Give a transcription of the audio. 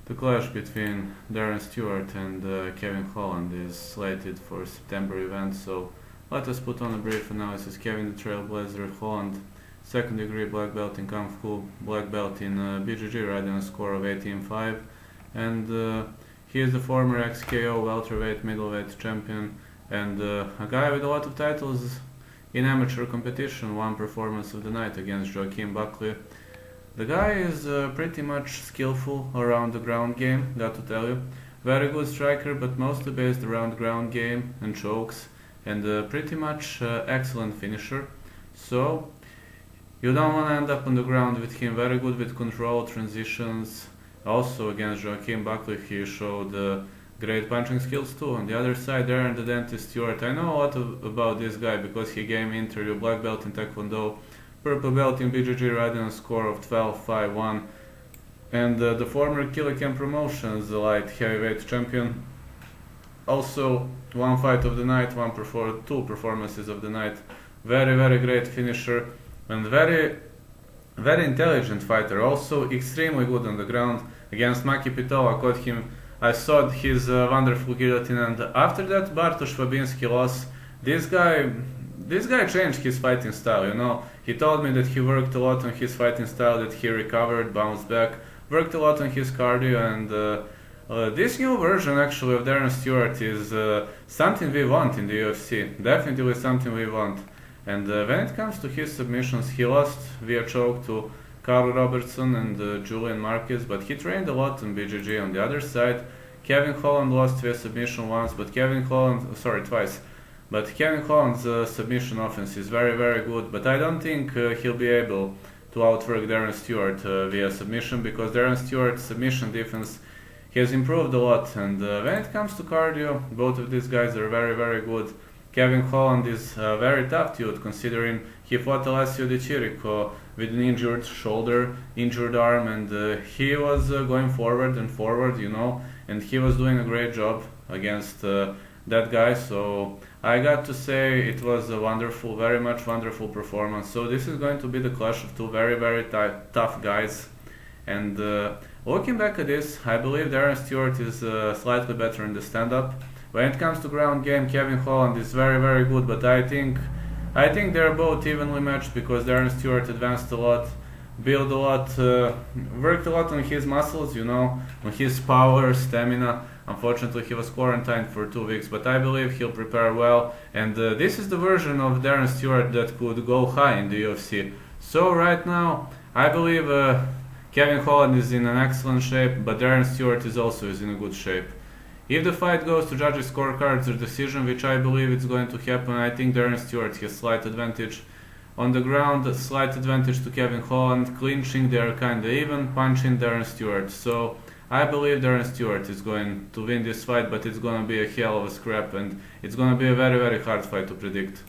The clash between Darren Stewart and Kevin Holland is slated for September event, so let us put on a brief analysis. Kevin the Trailblazer, Holland, second degree black belt in Kung Fu, black belt in BJJ, riding a score of 18-5, and he is the former XKO welterweight, middleweight champion, and a guy with a lot of titles in amateur competition. One performance of the night against Joaquin Buckley. The guy is pretty much skillful around the ground game, got to tell you. Very good striker, but mostly based around ground game and chokes, and pretty much excellent finisher. So you don't want to end up on the ground with him. Very good with control, transitions. Also against Joaquin Buckley he showed great punching skills too. On the other side, Darren the Dentist Stewart. I know a lot about this guy because he gave me interview, black belt in Taekwondo, purple belt in BJJ, riding a score of 12-5-1, and the former Killican Promotions, the light heavyweight champion. Also, one fight of the night, two performances of the night. Very great finisher and very intelligent fighter. Also, extremely good on the ground. Against Maki Pitova, caught him. I saw his wonderful guillotine, and after that Bartosz Fabinski loss, this guy changed his fighting style, you know. He told me that he worked a lot on his fighting style, that he recovered, bounced back, worked a lot on his cardio, and this new version actually of Darren Stewart is something we want in the UFC. Definitely something we want. And when it comes to his submissions, he lost via choke to Carl Robertson and Julian Marquez, but he trained a lot in BJJ. On the other side, Kevin Holland lost via submission once, but twice. But Kevin Holland's submission offense is very good, but I don't think he'll be able to outwork Darren Stewart via submission, because Darren Stewart's submission defense has improved a lot, and when it comes to cardio, both of these guys are very good. Kevin Holland is a very tough dude, considering he fought Alessio Di Chirico with an injured shoulder, injured arm, and he was going forward, you know, and he was doing a great job against that guy. So I got to say it was a very much wonderful performance. So this is going to be the clash of two very tough guys, and looking back at this, I believe Darren Stewart is slightly better in the stand-up. When it comes to ground game, Kevin Holland is very good, but I think they're both evenly matched, because Darren Stewart advanced a lot, built a lot, worked a lot on his muscles, you know, on his power, stamina. Unfortunately, he was quarantined for 2 weeks, but I believe he'll prepare well, and this is the version of Darren Stewart that could go high in the UFC. So right now, I believe Kevin Holland is in an excellent shape, but Darren Stewart is also in a good shape. If the fight goes to judges' scorecards or decision, which I believe it's going to happen, I think Darren Stewart has slight advantage. On the ground, slight advantage to Kevin Holland. Clinching, they are kinda even. Punching, Darren Stewart. So I believe Darren Stewart is going to win this fight, but it's gonna be a hell of a scrap, and it's gonna be a very hard fight to predict.